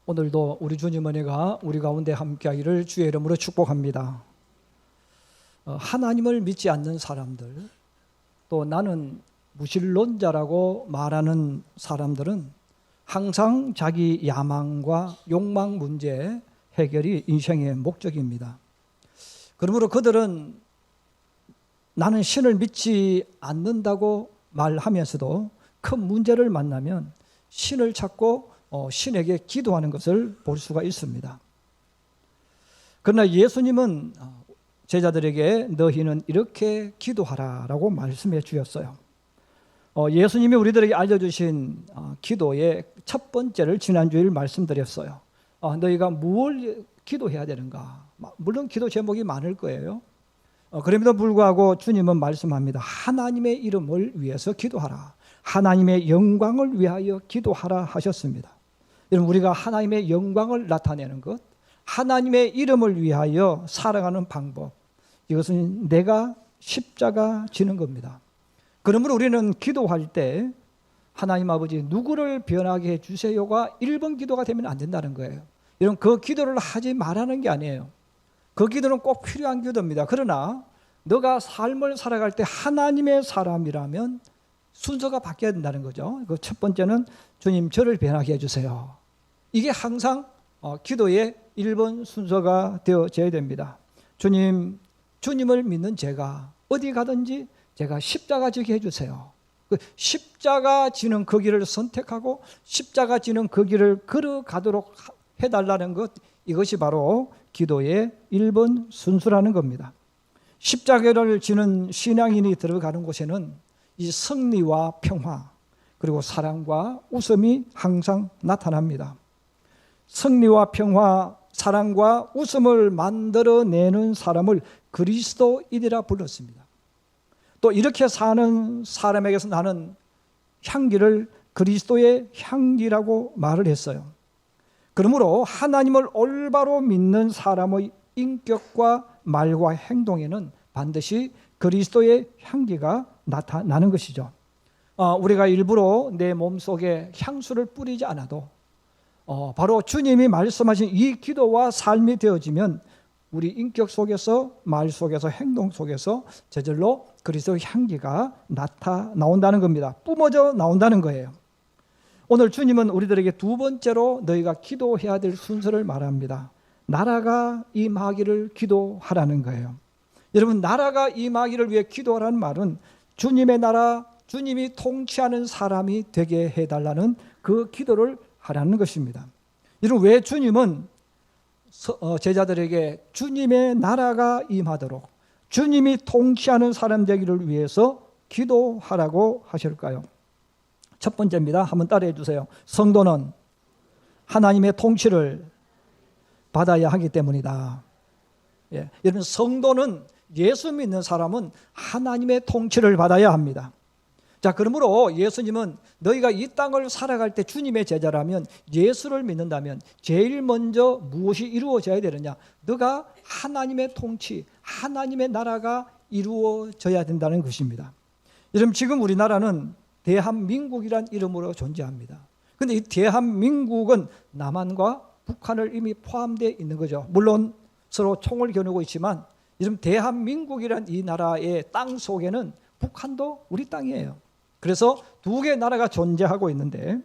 오늘도 우리 주님 은혜가 우리 가운데 함께하기를 주의 이름으로 축복합니다. 하나님을 믿지 않는 사람들, 또 나는 무신론자라고 말하는 사람들은 항상 자기 야망과 욕망 문제 해결이 인생의 목적입니다. 그러므로 그들은 나는 신을 믿지 않는다고 말하면서도 큰 문제를 만나면 신을 찾고 신에게 기도하는 것을 볼 수가 있습니다. 그러나 예수님은 제자들에게 너희는 이렇게 기도하라라고 말씀해 주셨어요. 예수님이 우리들에게 알려주신 기도의 첫 번째를 지난주에 말씀드렸어요. 너희가 무엇을 기도해야 되는가? 물론 기도 제목이 많을 거예요. 그럼에도 불구하고 주님은 말씀합니다. 하나님의 이름을 위해서 기도하라. 하나님의 영광을 위하여 기도하라 하셨습니다. 여러분, 우리가 하나님의 영광을 나타내는 것, 하나님의 이름을 위하여 살아가는 방법, 이것은 내가 십자가 지는 겁니다. 그러므로 우리는 기도할 때 하나님 아버지 누구를 변하게 해주세요가 1번 기도가 되면 안 된다는 거예요. 여러분, 그 기도를 하지 말라는 게 아니에요. 그 기도는 꼭 필요한 기도입니다. 그러나 너가 삶을 살아갈 때 하나님의 사람이라면 순서가 바뀌어야 된다는 거죠. 그 첫 번째는 주님 저를 변하게 해주세요. 이게 항상 기도의 1번 순서가 되어져야 됩니다. 주님을 믿는 제가 어디 가든지 제가 십자가 지게 해주세요. 그 십자가 지는 그 길을 선택하고 십자가 지는 그 길을 걸어가도록 해달라는 것, 이것이 바로 기도의 1번 순서라는 겁니다. 십자가를 지는 신앙인이 들어가는 곳에는 이 승리와 평화 그리고 사랑과 웃음이 항상 나타납니다. 승리와 평화, 사랑과 웃음을 만들어내는 사람을 그리스도인이라 불렀습니다. 또 이렇게 사는 사람에게서 나는 향기를 그리스도의 향기라고 말을 했어요. 그러므로 하나님을 올바로 믿는 사람의 인격과 말과 행동에는 반드시 그리스도의 향기가 나타나는 것이죠. 우리가 일부러 내 몸속에 향수를 뿌리지 않아도 바로 주님이 말씀하신 이 기도와 삶이 되어지면 우리 인격 속에서, 말 속에서, 행동 속에서 저절로 그리스도의 향기가 나온다는 겁니다. 뿜어져 나온다는 거예요. 오늘 주님은 우리들에게 두 번째로 너희가 기도해야 될 순서를 말합니다. 나라가 임하기를 기도하라는 거예요. 여러분, 나라가 임하기를 위해 기도하라는 말은 주님의 나라, 주님이 통치하는 사람이 되게 해달라는 그 기도를 하라는 것입니다. 여러분, 왜 주님은 제자들에게 주님의 나라가 임하도록 주님이 통치하는 사람 되기를 위해서 기도하라고 하실까요? 첫 번째입니다. 한번 따라해 주세요. 성도는 하나님의 통치를 받아야 하기 때문이다. 여러분, 성도는, 예수 믿는 사람은 하나님의 통치를 받아야 합니다. 자, 그러므로 예수님은 너희가 이 땅을 살아갈 때 주님의 제자라면, 예수를 믿는다면 제일 먼저 무엇이 이루어져야 되느냐? 너가 하나님의 통치, 하나님의 나라가 이루어져야 된다는 것입니다. 여러분, 지금 우리나라는 대한민국이란 이름으로 존재합니다. 그런데 이 대한민국은 남한과 북한을 이미 포함되어 있는 거죠. 물론 서로 총을 겨누고 있지만, 여러분, 대한민국이란 이 나라의 땅 속에는 북한도 우리 땅이에요. 그래서 두 개의 나라가 존재하고 있는데,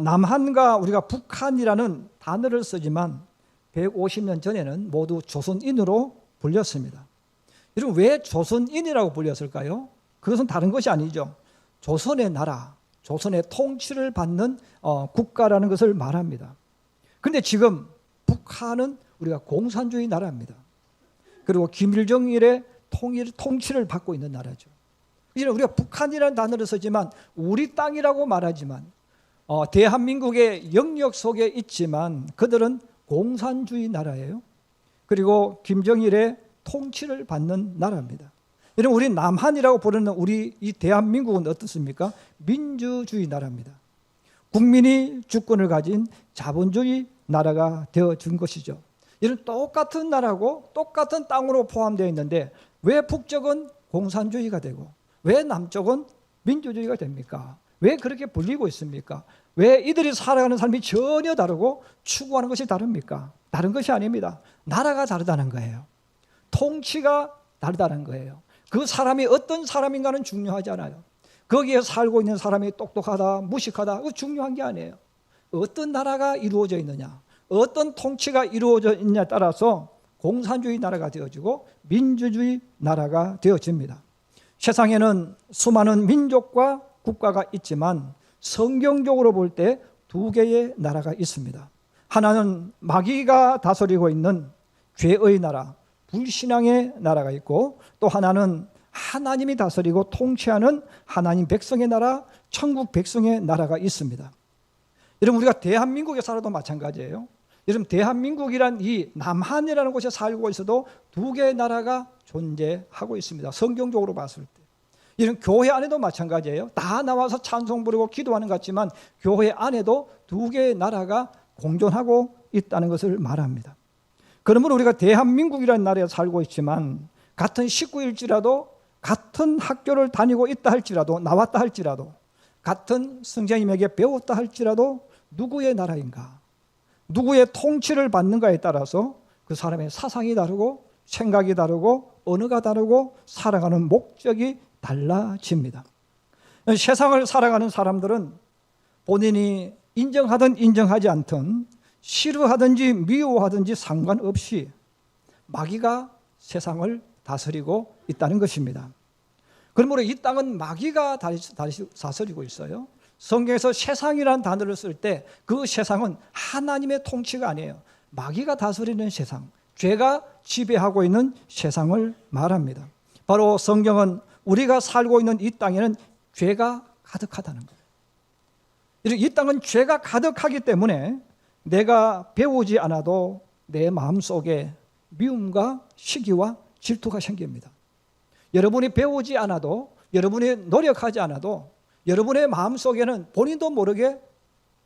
남한과 우리가 북한이라는 단어를 쓰지만 150년 전에는 모두 조선인으로 불렸습니다. 여러분, 왜 조선인이라고 불렸을까요? 그것은 다른 것이 아니죠. 조선의 나라, 조선의 통치를 받는 국가라는 것을 말합니다. 그런데 지금 북한은 우리가 공산주의 나라입니다. 그리고 김일정일의 통치를 받고 있는 나라죠. 우리가 북한이라는 단어를 쓰지만 우리 땅이라고 말하지만 대한민국의 영역 속에 있지만 그들은 공산주의 나라예요. 그리고 김정일의 통치를 받는 나라입니다. 여러분, 우리 남한이라고 부르는 우리 이 대한민국은 어떻습니까? 민주주의 나라입니다. 국민이 주권을 가진 자본주의 나라가 되어준 것이죠. 이런 똑같은 나라고 똑같은 땅으로 포함되어 있는데 왜 북쪽은 공산주의가 되고 왜 남쪽은 민주주의가 됩니까? 왜 그렇게 불리고 있습니까? 왜 이들이 살아가는 삶이 전혀 다르고 추구하는 것이 다릅니까? 다른 것이 아닙니다. 나라가 다르다는 거예요. 통치가 다르다는 거예요. 그 사람이 어떤 사람인가는 중요하지 않아요. 거기에 살고 있는 사람이 똑똑하다, 무식하다, 그거 중요한 게 아니에요. 어떤 나라가 이루어져 있느냐, 어떤 통치가 이루어져 있느냐에 따라서 공산주의 나라가 되어지고 민주주의 나라가 되어집니다. 세상에는 수많은 민족과 국가가 있지만 성경적으로 볼 때 두 개의 나라가 있습니다. 하나는 마귀가 다스리고 있는 죄의 나라, 불신앙의 나라가 있고, 또 하나는 하나님이 다스리고 통치하는 하나님 백성의 나라, 천국 백성의 나라가 있습니다. 여러분, 우리가 대한민국에 살아도 마찬가지예요. 여러분, 대한민국이란 이 남한이라는 곳에 살고 있어도 두 개의 나라가 존재하고 있습니다. 성경적으로 봤을 때. 이런 교회 안에도 마찬가지예요. 다 나와서 찬송 부르고 기도하는 것 같지만 교회 안에도 두 개의 나라가 공존하고 있다는 것을 말합니다. 그러므로 우리가 대한민국이라는 나라에 살고 있지만 같은 식구일지라도, 같은 학교를 다니고 있다 할지라도, 나왔다 할지라도, 같은 선생님에게 배웠다 할지라도 누구의 나라인가, 누구의 통치를 받는가에 따라서 그 사람의 사상이 다르고 생각이 다르고 언어가 다르고 살아가는 목적이 달라집니다. 세상을 살아가는 사람들은 본인이 인정하든 인정하지 않든, 싫어하든지 미워하든지 상관없이 마귀가 세상을 다스리고 있다는 것입니다. 그러므로 이 땅은 마귀가 다스리고 있어요. 성경에서 세상이라는 단어를 쓸 때 그 세상은 하나님의 통치가 아니에요. 마귀가 다스리는 세상, 죄가 지배하고 있는 세상을 말합니다. 바로 성경은 우리가 살고 있는 이 땅에는 죄가 가득하다는 거예요. 이 땅은 죄가 가득하기 때문에 내가 배우지 않아도 내 마음속에 미움과 시기와 질투가 생깁니다. 여러분이 배우지 않아도, 여러분이 노력하지 않아도 여러분의 마음속에는 본인도 모르게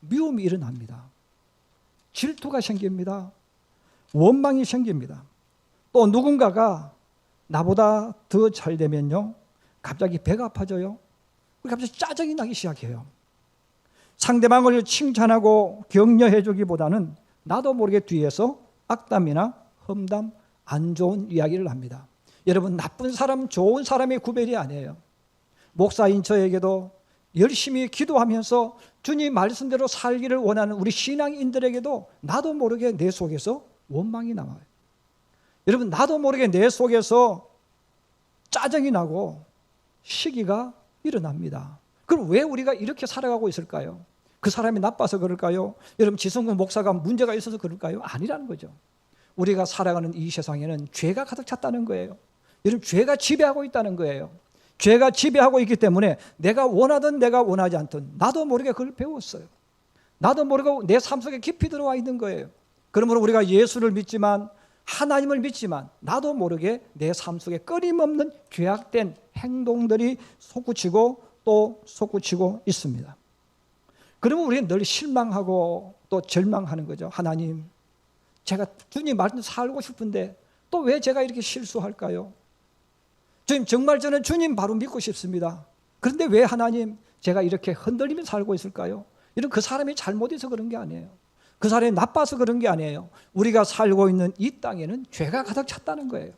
미움이 일어납니다. 질투가 생깁니다. 원망이 생깁니다. 또 누군가가 나보다 더 잘 되면요, 갑자기 배가 아파져요. 갑자기 짜증이 나기 시작해요. 상대방을 칭찬하고 격려해 주기보다는 나도 모르게 뒤에서 악담이나 험담, 안 좋은 이야기를 합니다. 여러분, 나쁜 사람, 좋은 사람의 구별이 아니에요. 목사인 저에게도 열심히 기도하면서 주님 말씀대로 살기를 원하는 우리 신앙인들에게도 나도 모르게 내 속에서 원망이 나와요. 여러분, 나도 모르게 내 속에서 짜증이 나고 시기가 일어납니다. 그럼 왜 우리가 이렇게 살아가고 있을까요? 그 사람이 나빠서 그럴까요? 여러분, 지성근 목사가 문제가 있어서 그럴까요? 아니라는 거죠. 우리가 살아가는 이 세상에는 죄가 가득 찼다는 거예요. 여러분, 죄가 지배하고 있다는 거예요. 죄가 지배하고 있기 때문에 내가 원하든 내가 원하지 않든 나도 모르게 그걸 배웠어요. 나도 모르고 내 삶 속에 깊이 들어와 있는 거예요. 그러므로 우리가 예수를 믿지만, 하나님을 믿지만 나도 모르게 내 삶 속에 끊임없는 죄악된 행동들이 솟구치고 또 솟구치고 있습니다. 그러면 우리는 늘 실망하고 또 절망하는 거죠. 하나님, 제가 주님 말씀 살고 싶은데 또 왜 제가 이렇게 실수할까요? 주님, 정말 저는 주님 바로 믿고 싶습니다. 그런데 왜 하나님 제가 이렇게 흔들리며 살고 있을까요? 이런 그 사람이 잘못해서 그런 게 아니에요. 그 사람이 나빠서 그런 게 아니에요. 우리가 살고 있는 이 땅에는 죄가 가득 찼다는 거예요.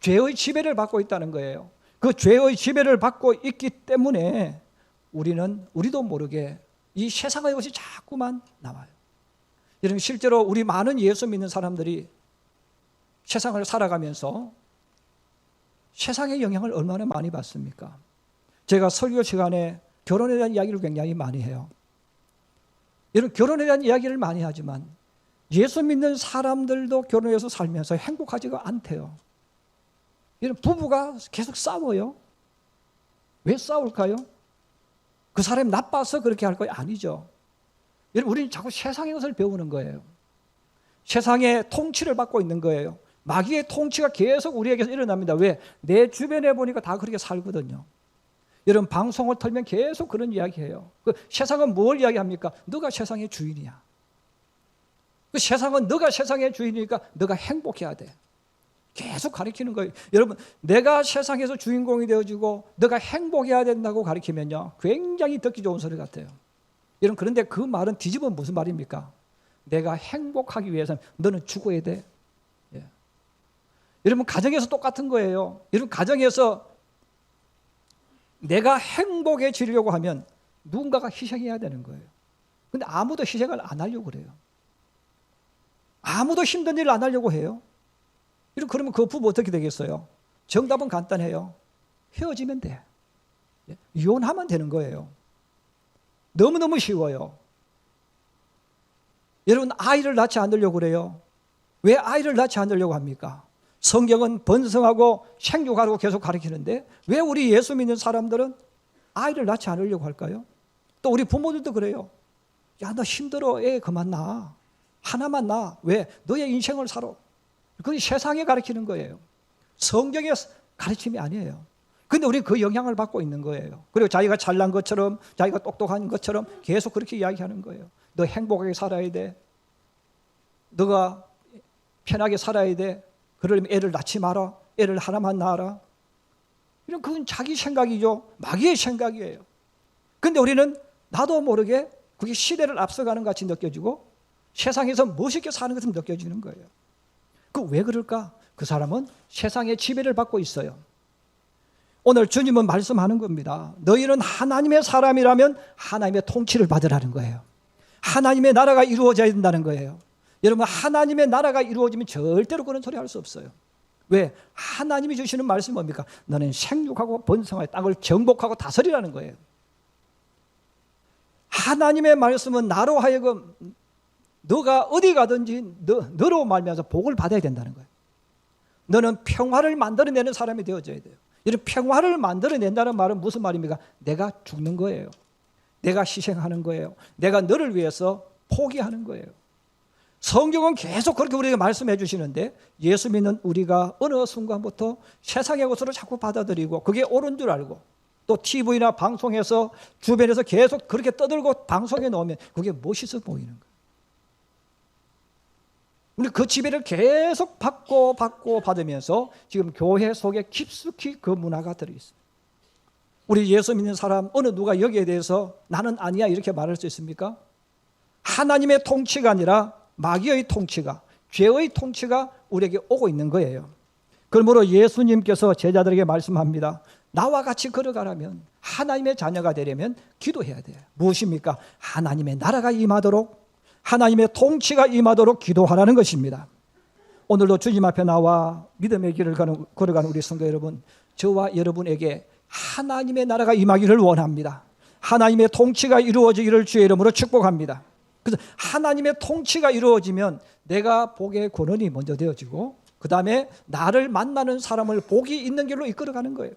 죄의 지배를 받고 있다는 거예요. 그 죄의 지배를 받고 있기 때문에 우리도 모르게 이 세상의 것이 자꾸만 나와요. 여러분, 실제로 우리 많은 예수 믿는 사람들이 세상을 살아가면서 세상의 영향을 얼마나 많이 받습니까? 제가 설교 시간에 결혼에 대한 이야기를 굉장히 많이 해요. 여러분, 결혼에 대한 이야기를 많이 하지만 예수 믿는 사람들도 결혼해서 살면서 행복하지가 않대요. 여러분, 부부가 계속 싸워요. 왜 싸울까요? 그 사람이 나빠서 그렇게 할 거 아니죠. 여러분, 우리는 자꾸 세상의 것을 배우는 거예요. 세상의 통치를 받고 있는 거예요. 마귀의 통치가 계속 우리에게서 일어납니다. 왜? 내 주변에 보니까 다 그렇게 살거든요. 여러분, 방송을 틀면 계속 그런 이야기해요. 그 세상은 뭘 이야기합니까? 너가 세상의 주인이야. 그 세상은 너가 세상의 주인이니까 너가 행복해야 돼. 계속 가르치는 거예요. 여러분, 내가 세상에서 주인공이 되어지고 너가 행복해야 된다고 가르치면요, 굉장히 듣기 좋은 소리 같아요. 여러분, 그런데 그 말은 뒤집어 무슨 말입니까? 내가 행복하기 위해서는 너는 죽어야 돼. 예. 여러분, 가정에서 똑같은 거예요. 여러분, 가정에서 내가 행복해지려고 하면 누군가가 희생해야 되는 거예요. 근데 아무도 희생을 안 하려고 그래요. 아무도 힘든 일을 안 하려고 해요. 그러면 그 부부 어떻게 되겠어요? 정답은 간단해요. 헤어지면 돼. 이혼하면 되는 거예요. 너무너무 쉬워요. 여러분, 아이를 낳지 않으려고 그래요. 왜 아이를 낳지 않으려고 합니까? 성경은 번성하고 생육하라고 계속 가르치는데 왜 우리 예수 믿는 사람들은 아이를 낳지 않으려고 할까요? 또 우리 부모들도 그래요. 야, 너 힘들어. 애 그만 낳아. 하나만 낳아. 왜? 너의 인생을 살아. 그게 세상에 가르치는 거예요. 성경의 가르침이 아니에요. 근데 우리는 그 영향을 받고 있는 거예요. 그리고 자기가 잘난 것처럼, 자기가 똑똑한 것처럼 계속 그렇게 이야기하는 거예요. 너 행복하게 살아야 돼. 너가 편하게 살아야 돼. 그러려면 애를 낳지 마라. 애를 하나만 낳아라. 이런 그건 자기 생각이죠. 마귀의 생각이에요. 근데 우리는 나도 모르게 그게 시대를 앞서가는 것 같이 느껴지고 세상에서 멋있게 사는 것처럼 느껴지는 거예요. 그 왜 그럴까? 그 사람은 세상의 지배를 받고 있어요. 오늘 주님은 말씀하는 겁니다. 너희는 하나님의 사람이라면 하나님의 통치를 받으라는 거예요. 하나님의 나라가 이루어져야 된다는 거예요. 여러분, 하나님의 나라가 이루어지면 절대로 그런 소리 할 수 없어요. 왜? 하나님이 주시는 말씀이 뭡니까? 너는 생육하고 번성하여 땅을 정복하고 다스리라는 거예요. 하나님의 말씀은 나로 하여금 너가 어디 가든지 너로 말미암아서 복을 받아야 된다는 거예요. 너는 평화를 만들어내는 사람이 되어져야 돼요. 이런 평화를 만들어낸다는 말은 무슨 말입니까? 내가 죽는 거예요. 내가 희생하는 거예요. 내가 너를 위해서 포기하는 거예요. 성경은 계속 그렇게 우리에게 말씀해 주시는데 예수 믿는 우리가 어느 순간부터 세상의 것으로 자꾸 받아들이고 그게 옳은 줄 알고 또 TV나 방송에서 주변에서 계속 그렇게 떠들고 방송에 넣으면 그게 멋있어 보이는 거예요. 우리 그 지배를 계속 받으면서 지금 교회 속에 깊숙이 그 문화가 들어있어요. 우리 예수 믿는 사람 어느 누가 여기에 대해서 나는 아니야 이렇게 말할 수 있습니까? 하나님의 통치가 아니라 마귀의 통치가, 죄의 통치가 우리에게 오고 있는 거예요. 그러므로 예수님께서 제자들에게 말씀합니다. 나와 같이 걸어가려면 하나님의 자녀가 되려면 기도해야 돼요. 무엇입니까? 하나님의 나라가 임하도록 하나님의 통치가 임하도록 기도하라는 것입니다. 오늘도 주님 앞에 나와 믿음의 길을 걸어가는 우리 성도 여러분, 저와 여러분에게 하나님의 나라가 임하기를 원합니다. 하나님의 통치가 이루어지기를 주의 이름으로 축복합니다. 그래서 하나님의 통치가 이루어지면 내가 복의 권원이 먼저 되어지고 그 다음에 나를 만나는 사람을 복이 있는 길로 이끌어가는 거예요.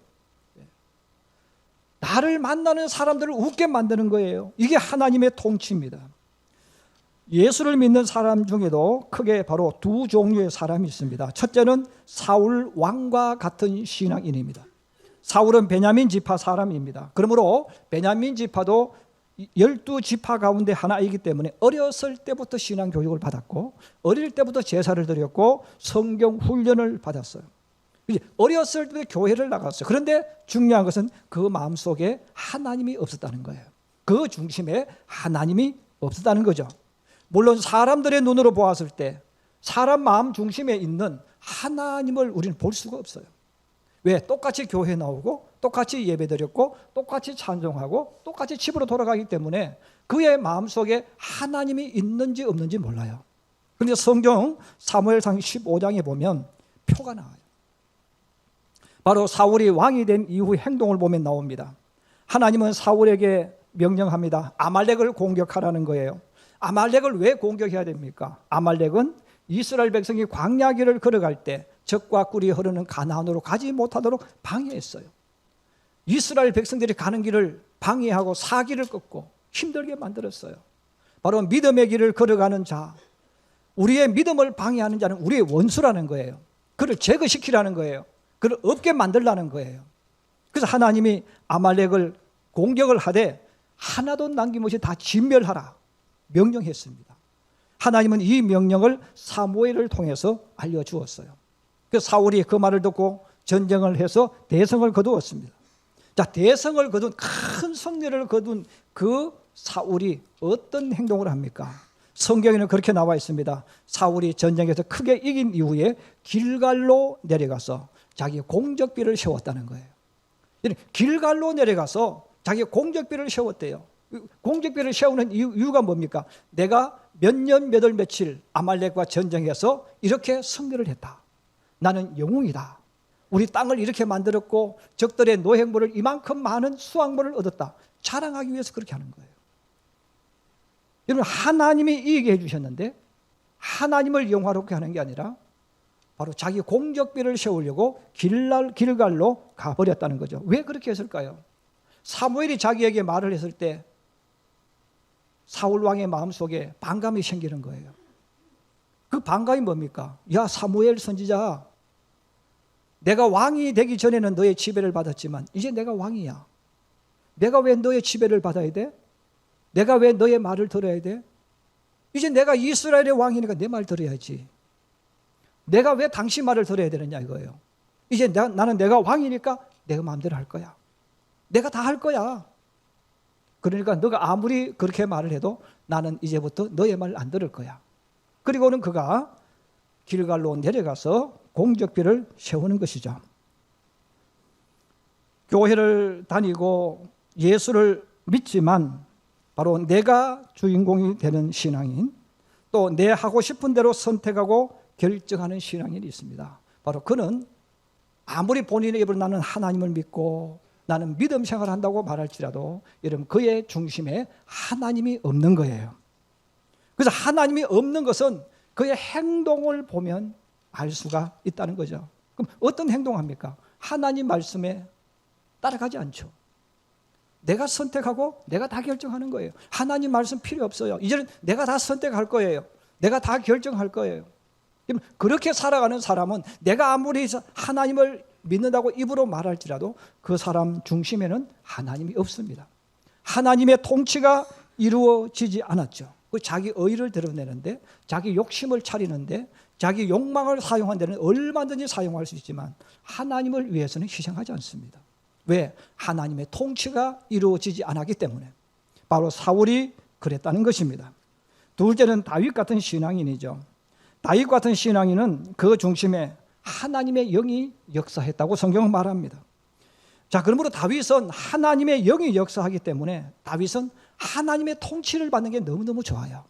나를 만나는 사람들을 웃게 만드는 거예요. 이게 하나님의 통치입니다. 예수를 믿는 사람 중에도 크게 바로 두 종류의 사람이 있습니다. 첫째는 사울 왕과 같은 신앙인입니다. 사울은 베냐민 지파 사람입니다. 그러므로 베냐민 지파도 12지파 가운데 하나이기 때문에 어렸을 때부터 신앙 교육을 받았고 어릴 때부터 제사를 드렸고 성경 훈련을 받았어요. 어렸을 때 교회를 나갔어요. 그런데 중요한 것은 그 마음속에 하나님이 없었다는 거예요. 그 중심에 하나님이 없었다는 거죠. 물론 사람들의 눈으로 보았을 때 사람 마음 중심에 있는 하나님을 우리는 볼 수가 없어요. 왜? 똑같이 교회 나오고 똑같이 예배드렸고 똑같이 찬송하고 똑같이 집으로 돌아가기 때문에 그의 마음속에 하나님이 있는지 없는지 몰라요. 그런데 성경 사무엘상 15장에 보면 표가 나와요. 바로 사울이 왕이 된 이후 행동을 보면 나옵니다. 하나님은 사울에게 명령합니다. 아말렉을 공격하라는 거예요. 아말렉을 왜 공격해야 됩니까? 아말렉은 이스라엘 백성이 광야길을 걸어갈 때 적과 꿀이 흐르는 가나안으로 가지 못하도록 방해했어요. 이스라엘 백성들이 가는 길을 방해하고 사기를 끊고 힘들게 만들었어요. 바로 믿음의 길을 걸어가는 자, 우리의 믿음을 방해하는 자는 우리의 원수라는 거예요. 그를 제거시키라는 거예요. 그를 없게 만들라는 거예요. 그래서 하나님이 아말렉을 공격을 하되 하나도 남김없이 다 진멸하라 명령했습니다. 하나님은 이 명령을 사무엘을 통해서 알려주었어요. 그래서 사울이 그 말을 듣고 전쟁을 해서 대성을 거두었습니다. 자, 대성을 거둔 큰 승리를 거둔 그 사울이 어떤 행동을 합니까? 성경에는 그렇게 나와 있습니다. 사울이 전쟁에서 크게 이긴 이후에 길갈로 내려가서 자기 공적비를 세웠다는 거예요. 길갈로 내려가서 자기 공적비를 세웠대요. 공적비를 세우는 이유가 뭡니까? 내가 몇 년 몇 월 며칠 아말렉과 전쟁해서 이렇게 승리를 했다. 나는 영웅이다. 우리 땅을 이렇게 만들었고 적들의 노획물을 이만큼 많은 수확물을 얻었다. 자랑하기 위해서 그렇게 하는 거예요. 여러분, 하나님이 이기게 해주셨는데 하나님을 영화롭게 하는 게 아니라 바로 자기 공적비를 세우려고 길갈로 가버렸다는 거죠. 왜 그렇게 했을까요? 사무엘이 자기에게 말을 했을 때 사울 왕의 마음속에 반감이 생기는 거예요. 그 반감이 뭡니까? 야, 사무엘 선지자, 내가 왕이 되기 전에는 너의 지배를 받았지만 이제 내가 왕이야. 내가 왜 너의 지배를 받아야 돼? 내가 왜 너의 말을 들어야 돼? 이제 내가 이스라엘의 왕이니까 내 말 들어야지. 내가 왜 당신 말을 들어야 되느냐 이거예요. 이제 나는 내가 왕이니까 내가 마음대로 할 거야. 내가 다 할 거야. 그러니까 너가 아무리 그렇게 말을 해도 나는 이제부터 너의 말 안 들을 거야. 그리고는 그가 길갈로 내려가서 공적비를 세우는 것이죠. 교회를 다니고 예수를 믿지만 바로 내가 주인공이 되는 신앙인, 또 내 하고 싶은 대로 선택하고 결정하는 신앙인이 있습니다. 바로 그는 아무리 본인의 입으로 나는 하나님을 믿고 나는 믿음 생활을 한다고 말할지라도 여러분, 그의 중심에 하나님이 없는 거예요. 그래서 하나님이 없는 것은 그의 행동을 보면 알 수가 있다는 거죠. 그럼 어떤 행동합니까? 하나님 말씀에 따라가지 않죠. 내가 선택하고 내가 다 결정하는 거예요. 하나님 말씀 필요 없어요. 이제는 내가 다 선택할 거예요. 내가 다 결정할 거예요. 그렇게 살아가는 사람은 내가 아무리 하나님을 믿는다고 입으로 말할지라도 그 사람 중심에는 하나님이 없습니다. 하나님의 통치가 이루어지지 않았죠. 자기 의의를 드러내는데, 자기 욕심을 차리는데, 자기 욕망을 사용한 데는 얼마든지 사용할 수 있지만 하나님을 위해서는 희생하지 않습니다. 왜? 하나님의 통치가 이루어지지 않았기 때문에. 바로 사울이 그랬다는 것입니다. 둘째는 다윗 같은 신앙인이죠. 다윗 같은 신앙인은 그 중심에 하나님의 영이 역사했다고 성경은 말합니다. 자, 그러므로 다윗은 하나님의 영이 역사하기 때문에 다윗은 하나님의 통치를 받는 게 너무너무 좋아요.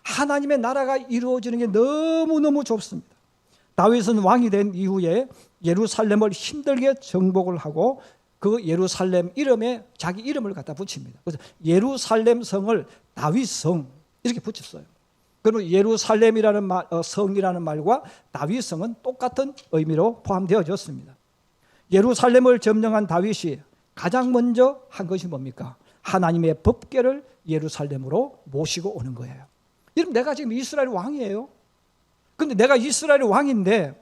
하나님의 나라가 이루어지는 게 너무너무 좋습니다. 다윗은 왕이 된 이후에 예루살렘을 힘들게 정복을 하고 그 예루살렘 이름에 자기 이름을 갖다 붙입니다. 그래서 예루살렘 성을 다윗성 이렇게 붙였어요. 그리고 예루살렘이라는 성이라는 말과 다윗성은 똑같은 의미로 포함되어졌습니다. 예루살렘을 점령한 다윗이 가장 먼저 한 것이 뭡니까? 하나님의 법궤를 예루살렘으로 모시고 오는 거예요. 여러분, 내가 지금 이스라엘 왕이에요. 그런데 내가 이스라엘 왕인데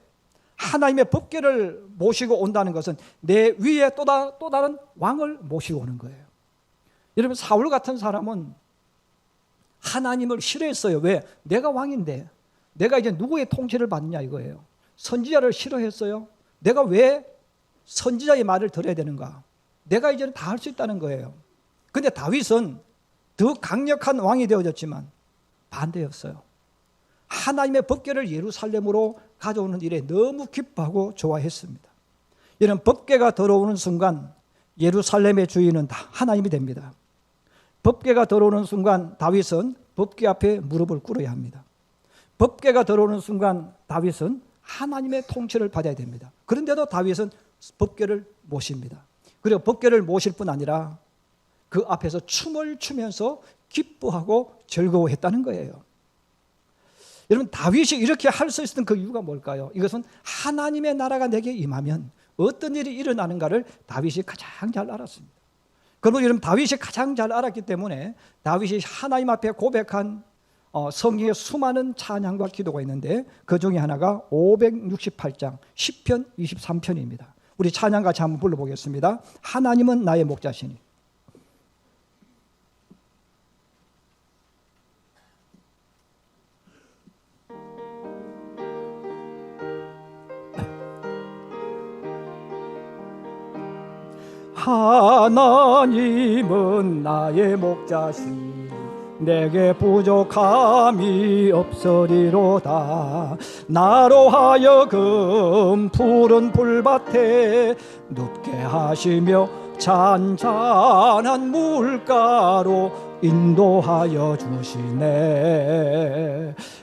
하나님의 법궤를 모시고 온다는 것은 내 위에 또 다른 왕을 모시고 오는 거예요. 여러분, 사울 같은 사람은 하나님을 싫어했어요. 왜? 내가 왕인데 내가 이제 누구의 통치를 받느냐 이거예요. 선지자를 싫어했어요. 내가 왜 선지자의 말을 들어야 되는가? 내가 이제는 다 할 수 있다는 거예요. 그런데 다윗은 더 강력한 왕이 되어졌지만 반대였어요. 하나님의 법궤를 예루살렘으로 가져오는 일에 너무 기뻐하고 좋아했습니다. 이런 법궤가 들어오는 순간 예루살렘의 주인은 다 하나님이 됩니다. 법궤가 들어오는 순간 다윗은 법궤 앞에 무릎을 꿇어야 합니다. 법궤가 들어오는 순간 다윗은 하나님의 통치를 받아야 됩니다. 그런데도 다윗은 법궤를 모십니다. 그리고 법궤를 모실 뿐 아니라 그 앞에서 춤을 추면서 기뻐하고 즐거워했다는 거예요. 여러분, 다윗이 이렇게 할 수 있었던 그 이유가 뭘까요? 이것은 하나님의 나라가 내게 임하면 어떤 일이 일어나는가를 다윗이 가장 잘 알았습니다. 그리고 여러분, 다윗이 가장 잘 알았기 때문에 다윗이 하나님 앞에 고백한 성경에 수많은 찬양과 기도가 있는데 그 중에 하나가 568장 10편 23편입니다. 우리 찬양 같이 한번 불러보겠습니다. 하나님은 나의 목자시니. 하나님은 나의 목자시니 내게 부족함이 없으리로다. 나로 하여금 푸른 풀밭에 눕게 하시며 잔잔한 물가로 인도하여 주시네.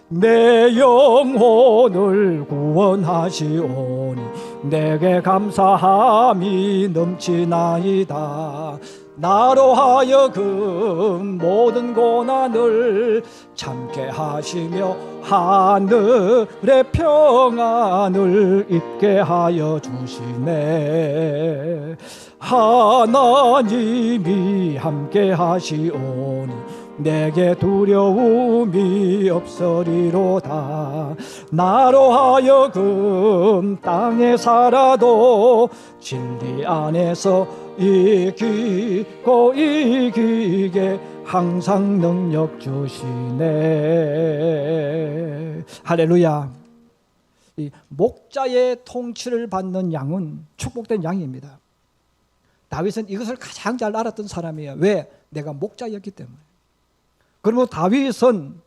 내 영혼을 구원하시오니 내게 감사함이 넘치나이다. 나로 하여금 모든 고난을 참게 하시며 하늘의 평안을 입게 하여 주시네. 하나님이 함께 하시오니 내게 두려움이 없으리로다. 나로 하여금 땅에 살아도 진리 안에서 이기고 이기게 항상 능력 주시네. 할렐루야. 이 목자의 통치를 받는 양은 축복된 양입니다. 다윗은 이것을 가장 잘 알았던 사람이에요. 왜? 내가 목자였기 때문에. 그러므로 다윗은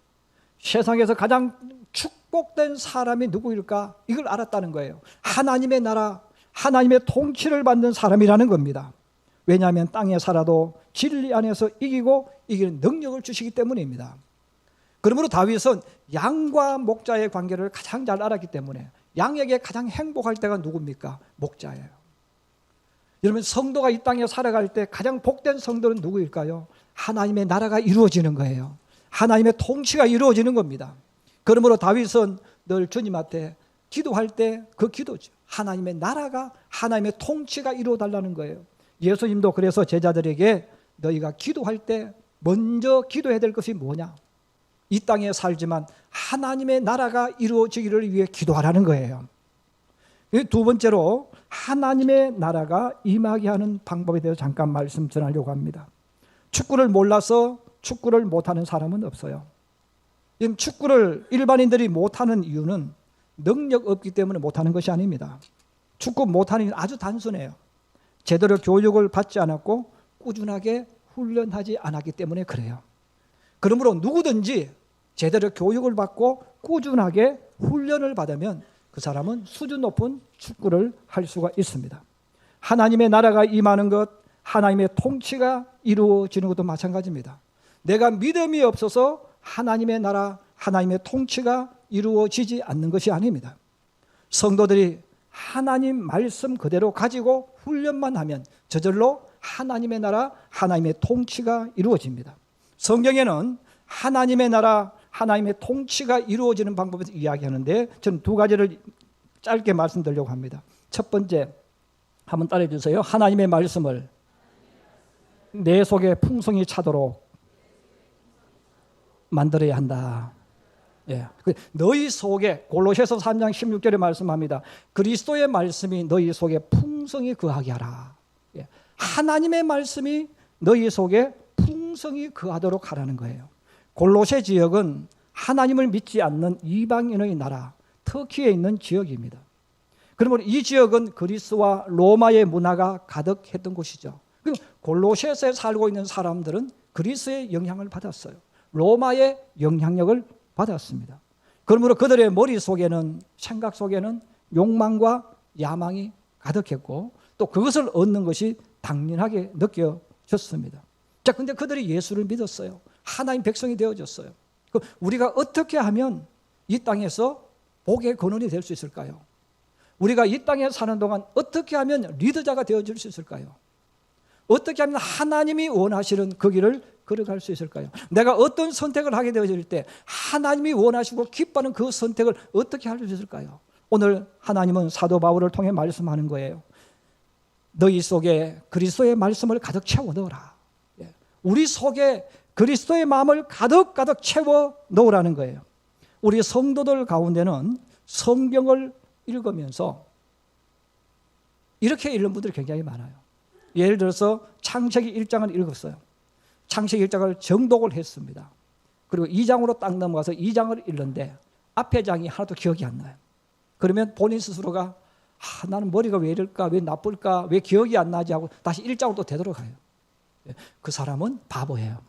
세상에서 가장 축복된 사람이 누구일까? 이걸 알았다는 거예요. 하나님의 나라, 하나님의 통치를 받는 사람이라는 겁니다. 왜냐하면 땅에 살아도 진리 안에서 이기고 이기는 능력을 주시기 때문입니다. 그러므로 다윗은 양과 목자의 관계를 가장 잘 알았기 때문에 양에게 가장 행복할 때가 누굽니까? 목자예요. 여러분, 성도가 이 땅에 살아갈 때 가장 복된 성도는 누구일까요? 하나님의 나라가 이루어지는 거예요. 하나님의 통치가 이루어지는 겁니다. 그러므로 다윗은 늘 주님한테 기도할 때 그 기도죠. 하나님의 나라가, 하나님의 통치가 이루어달라는 거예요. 예수님도 그래서 제자들에게 너희가 기도할 때 먼저 기도해야 될 것이 뭐냐? 이 땅에 살지만 하나님의 나라가 이루어지기를 위해 기도하라는 거예요. 두 번째로 하나님의 나라가 임하게 하는 방법에 대해서 잠깐 말씀 전하려고 합니다. 축구를 몰라서 축구를 못하는 사람은 없어요. 축구를 일반인들이 못하는 이유는 능력 없기 때문에 못하는 것이 아닙니다. 축구 못하는 이유는 아주 단순해요. 제대로 교육을 받지 않았고 꾸준하게 훈련하지 않았기 때문에 그래요. 그러므로 누구든지 제대로 교육을 받고 꾸준하게 훈련을 받으면 그 사람은 수준 높은 축구를 할 수가 있습니다. 하나님의 나라가 임하는 것, 하나님의 통치가 이루어지는 것도 마찬가지입니다. 내가 믿음이 없어서 하나님의 나라, 하나님의 통치가 이루어지지 않는 것이 아닙니다. 성도들이 하나님 말씀 그대로 가지고 훈련만 하면 저절로 하나님의 나라, 하나님의 통치가 이루어집니다. 성경에는 하나님의 나라, 하나님의 통치가 이루어지는 방법을 이야기하는데 저는 두 가지를 짧게 말씀드리려고 합니다. 첫 번째, 한번 따라해 주세요. 하나님의 말씀을 내 속에 풍성히 차도록 만들어야 한다. 예. 너희 속에, 골로새서 3장 16절에 말씀합니다. 그리스도의 말씀이 너희 속에 풍성히 거하게 하라. 예. 하나님의 말씀이 너희 속에 풍성히 거하도록 하라는 거예요. 골로새 지역은 하나님을 믿지 않는 이방인의 나라, 터키에 있는 지역입니다. 그러므로 이 지역은 그리스와 로마의 문화가 가득했던 곳이죠. 골로새에 살고 있는 사람들은 그리스의 영향을 받았어요. 로마의 영향력을 받았습니다. 그러므로 그들의 머릿속에는, 생각 속에는 욕망과 야망이 가득했고 또 그것을 얻는 것이 당연하게 느껴졌습니다. 자, 근데 그들이 예수를 믿었어요. 하나님 백성이 되어졌어요. 우리가 어떻게 하면 이 땅에서 복의 근원이 될 수 있을까요? 우리가 이 땅에 사는 동안 어떻게 하면 리더자가 되어질 수 있을까요? 어떻게 하면 하나님이 원하시는 그 길을 걸어갈 수 있을까요? 내가 어떤 선택을 하게 되어질 때 하나님이 원하시고 기뻐하는 그 선택을 어떻게 할 수 있을까요? 오늘 하나님은 사도 바울을 통해 말씀하는 거예요. 너희 속에 그리스도의 말씀을 가득 채워 넣어라. 우리 속에 그리스도의 마음을 가득 채워 넣으라는 거예요. 우리 성도들 가운데는 성경을 읽으면서 이렇게 읽는 분들이 굉장히 많아요. 예를 들어서 창세기 1장을 읽었어요. 창세기 1장을 정독을 했습니다. 그리고 2장으로 딱 넘어가서 2장을 읽는데 앞에 장이 하나도 기억이 안 나요. 그러면 본인 스스로가 나는 머리가 왜 이럴까, 왜 나쁠까, 왜 기억이 안 나지 하고 다시 1장으로 또 되돌아가요. 그 사람은 바보예요.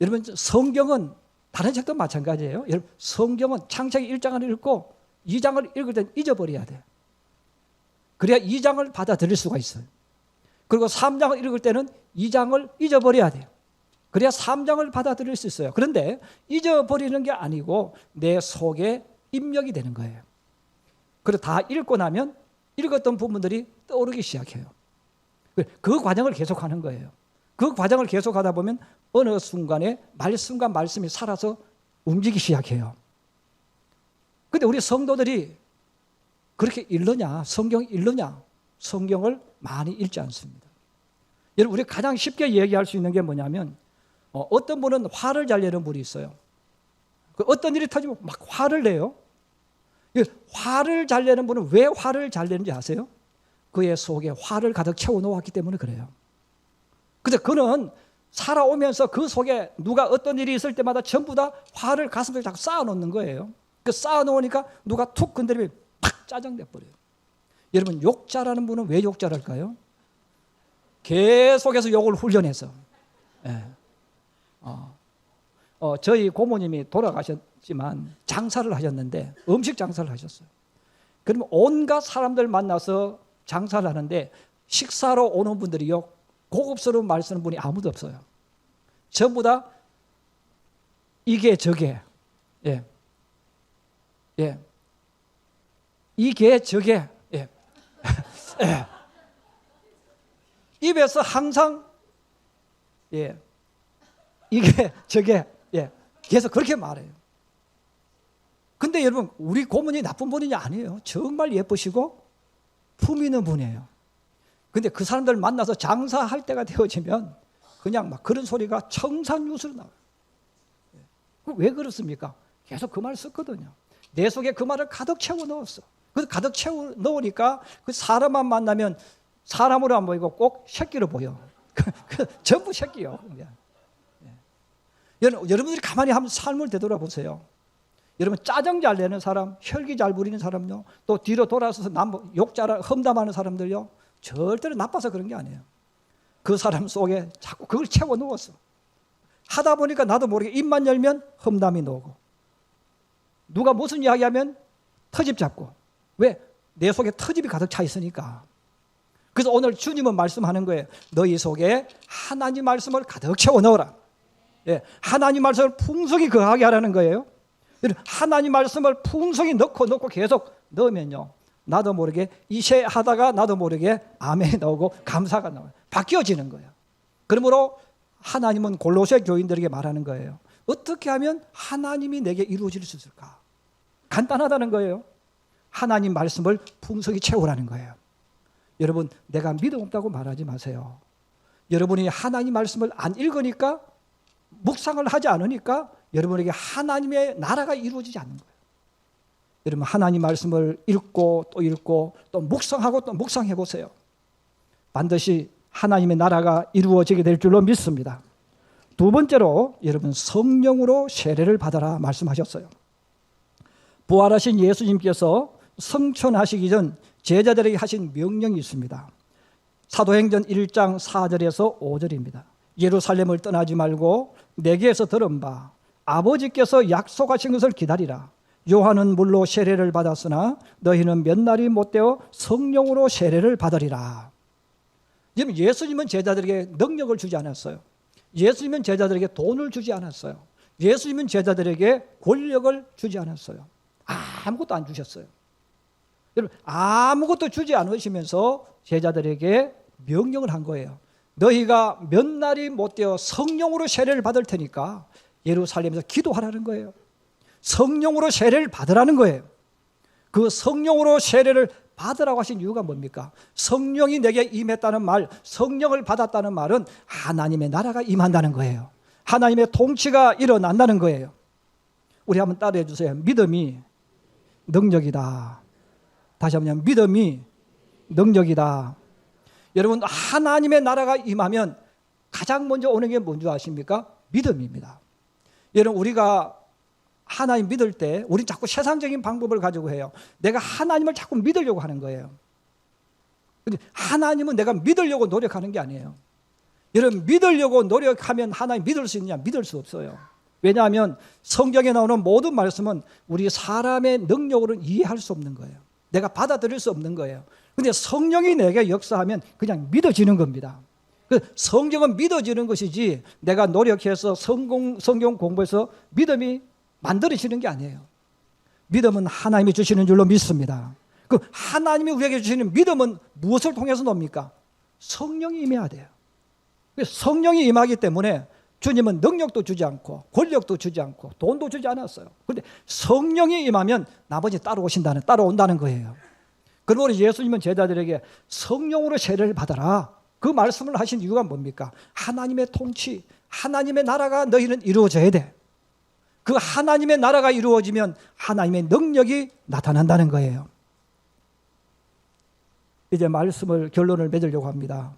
여러분 성경은 다른 책도 마찬가지예요. 여러분 성경은 창세기 1장을 읽고 2장을 읽을 땐 잊어버려야 돼요. 그래야 2장을 받아들일 수가 있어요. 그리고 3장을 읽을 때는 2장을 잊어버려야 돼요. 그래야 3장을 받아들일 수 있어요. 그런데 잊어버리는 게 아니고 내 속에 입력이 되는 거예요. 그리고 다 읽고 나면 읽었던 부분들이 떠오르기 시작해요. 그 과정을 계속하는 거예요. 그 과정을 계속하다 보면 어느 순간에 말씀과 말씀이 살아서 움직이기 시작해요. 그런데 우리 성도들이 그렇게 읽느냐, 성경 읽느냐, 성경을 많이 읽지 않습니다. 여러분 우리 가장 쉽게 얘기할 수 있는 게 뭐냐면 어떤 분은 화를 잘 내는 분이 있어요. 어떤 일이 터지면 막 화를 내요. 화를 잘 내는 분은 왜 화를 잘 내는지 아세요? 그의 속에 화를 가득 채워놓았기 때문에 그래요. 근데 그는 살아오면서 그 속에 누가 어떤 일이 있을 때마다 전부 다 화를 가슴에 자꾸 쌓아놓는 거예요. 그 쌓아놓으니까 누가 툭 건드리면 팍 짜증내버려요. 여러분 욕자라는 분은 왜 욕자랄까요? 계속해서 욕을 훈련해서. 예. 저희 고모님이 돌아가셨지만 장사를 하셨는데 음식 장사를 하셨어요. 그러면 온갖 사람들 만나서 장사를 하는데 식사로 오는 분들이요 고급스러운 말 쓰는 분이 아무도 없어요. 전부 다 이게 저게 예. 이게 저게 예. 예. 입에서 항상 예. 이게 저게 예. 계속 그렇게 말해요. 근데 여러분 우리 고모님이 나쁜 분이 아니에요. 정말 예쁘시고 품 있는 분이에요. 근데 그 사람들 만나서 장사할 때가 되어지면 그냥 막 그런 소리가 청산유수로 나와요. 왜 그렇습니까? 계속 그 말을 썼거든요. 내 속에 그 말을 가득 채워 넣었어. 그래서 가득 채워 넣으니까 그 사람만 만나면 사람으로 안 보이고 꼭 새끼로 보여. 전부 새끼요. 여러분들이 가만히 한번 삶을 되돌아보세요. 여러분 짜증 잘 내는 사람, 혈기 잘 부리는 사람요, 또 뒤로 돌아서서 욕자라 험담하는 사람들요, 절대로 나빠서 그런 게 아니에요. 그 사람 속에 자꾸 그걸 채워 넣었어. 하다 보니까 나도 모르게 입만 열면 험담이 나오고 누가 무슨 이야기하면 터집 잡고. 왜? 내 속에 터집이 가득 차 있으니까. 그래서 오늘 주님은 말씀하는 거예요. 너희 속에 하나님 말씀을 가득 채워 넣어라. 예, 하나님 말씀을 풍성히 거하게 하라는 거예요. 하나님 말씀을 풍성히 넣고 계속 넣으면요, 나도 모르게 이세하다가 나도 모르게 아멘이 나오고 감사가 나와요. 바뀌어지는 거예요. 그러므로 하나님은 골로새 교인들에게 말하는 거예요. 어떻게 하면 하나님이 내게 이루어질 수 있을까? 간단하다는 거예요. 하나님 말씀을 풍성히 채우라는 거예요. 여러분 내가 믿음 없다고 말하지 마세요. 여러분이 하나님 말씀을 안 읽으니까, 묵상을 하지 않으니까 여러분에게 하나님의 나라가 이루어지지 않는 거예요. 여러분 하나님 말씀을 읽고 또 묵상하고 또 묵상해 보세요. 반드시 하나님의 나라가 이루어지게 될 줄로 믿습니다. 두 번째로 여러분 성령으로 세례를 받아라 말씀하셨어요. 부활하신 예수님께서 성천하시기 전 제자들에게 하신 명령이 있습니다. 사도행전 1장 4절에서 5절입니다. 예루살렘을 떠나지 말고 내게서 들은 바 아버지께서 약속하신 것을 기다리라. 요한은 물로 세례를 받았으나 너희는 몇 날이 못되어 성령으로 세례를 받으리라. 예수님은 제자들에게 능력을 주지 않았어요. 예수님은 제자들에게 돈을 주지 않았어요. 예수님은 제자들에게 권력을 주지 않았어요. 아무것도 안 주셨어요. 여러분 아무것도 주지 않으시면서 제자들에게 명령을 한 거예요. 너희가 몇 날이 못되어 성령으로 세례를 받을 테니까 예루살렘에서 기도하라는 거예요. 성령으로 세례를 받으라는 거예요. 그 성령으로 세례를 받으라고 하신 이유가 뭡니까? 성령이 내게 임했다는 말, 성령을 받았다는 말은 하나님의 나라가 임한다는 거예요. 하나님의 통치가 일어난다는 거예요. 우리 한번 따라해 주세요. 믿음이 능력이다. 다시 한번 믿음이 능력이다. 여러분 하나님의 나라가 임하면 가장 먼저 오는 게 뭔지 아십니까? 믿음입니다. 여러분 우리가 하나님 믿을 때 우린 자꾸 세상적인 방법을 가지고 해요. 내가 하나님을 자꾸 믿으려고 하는 거예요. 근데 하나님은 내가 믿으려고 노력하는 게 아니에요. 여러분, 믿으려고 노력하면 하나님 믿을 수 있느냐? 믿을 수 없어요. 왜냐하면 성경에 나오는 모든 말씀은 우리 사람의 능력으로는 이해할 수 없는 거예요. 내가 받아들일 수 없는 거예요. 근데 성령이 내게 역사하면 그냥 믿어지는 겁니다. 성경은 믿어지는 것이지 내가 노력해서 성경 공부해서 믿음이 만들어지는 게 아니에요. 믿음은 하나님이 주시는 줄로 믿습니다. 그 하나님이 우리에게 주시는 믿음은 무엇을 통해서 놉니까? 성령이 임해야 돼요. 성령이 임하기 때문에 주님은 능력도 주지 않고 권력도 주지 않고 돈도 주지 않았어요. 그런데 성령이 임하면 나머지 따라온다는 거예요. 그러므로 우리 예수님은 제자들에게 성령으로 세례를 받아라, 그 말씀을 하신 이유가 뭡니까? 하나님의 통치, 하나님의 나라가 너희는 이루어져야 돼. 그 하나님의 나라가 이루어지면 하나님의 능력이 나타난다는 거예요. 이제 결론을 맺으려고 합니다.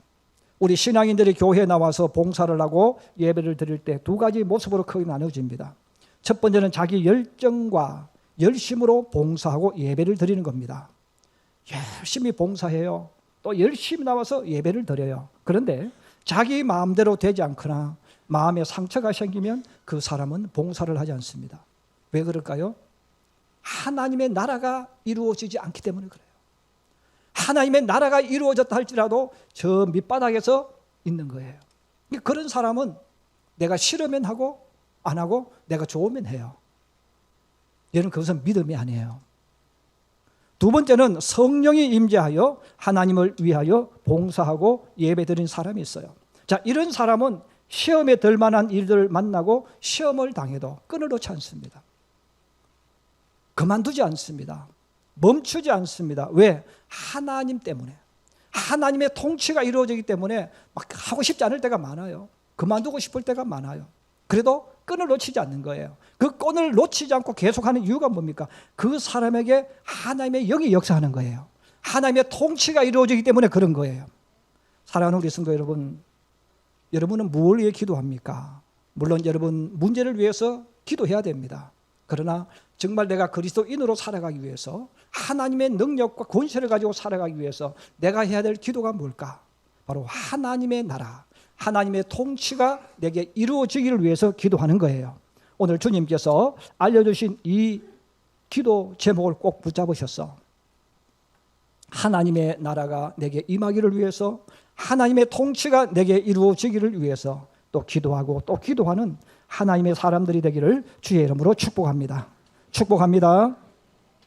우리 신앙인들이 교회에 나와서 봉사를 하고 예배를 드릴 때 두 가지 모습으로 크게 나눠집니다. 첫 번째는 자기 열정과 열심으로 봉사하고 예배를 드리는 겁니다. 열심히 봉사해요. 또 열심히 나와서 예배를 드려요. 그런데 자기 마음대로 되지 않거나 마음에 상처가 생기면 그 사람은 봉사를 하지 않습니다. 왜 그럴까요? 하나님의 나라가 이루어지지 않기 때문에 그래요. 하나님의 나라가 이루어졌다 할지라도 저 밑바닥에서 있는 거예요. 그런 사람은 내가 싫으면 하고 안 하고 내가 좋으면 해요. 얘는 그것은 믿음이 아니에요. 두 번째는 성령이 임재하여 하나님을 위하여 봉사하고 예배드린 사람이 있어요. 자, 이런 사람은 시험에 들 만한 일들을 만나고 시험을 당해도 끈을 놓지 않습니다. 그만두지 않습니다. 멈추지 않습니다. 왜? 하나님 때문에. 하나님의 통치가 이루어지기 때문에 막 하고 싶지 않을 때가 많아요. 그만두고 싶을 때가 많아요. 그래도 끈을 놓치지 않는 거예요. 그 끈을 놓치지 않고 계속하는 이유가 뭡니까? 그 사람에게 하나님의 영이 역사하는 거예요. 하나님의 통치가 이루어지기 때문에 그런 거예요. 사랑하는 우리 성도 여러분, 여러분은 무엇을 위해 기도합니까? 물론 여러분 문제를 위해서 기도해야 됩니다. 그러나 정말 내가 그리스도인으로 살아가기 위해서 하나님의 능력과 권세를 가지고 살아가기 위해서 내가 해야 될 기도가 뭘까? 바로 하나님의 나라, 하나님의 통치가 내게 이루어지기를 위해서 기도하는 거예요. 오늘 주님께서 알려주신 이 기도 제목을 꼭 붙잡으셨어. 하나님의 나라가 내게 임하기를 위해서, 하나님의 통치가 내게 이루어지기를 위해서 또 기도하고 또 기도하는 하나님의 사람들이 되기를 주의 이름으로 축복합니다. 축복합니다.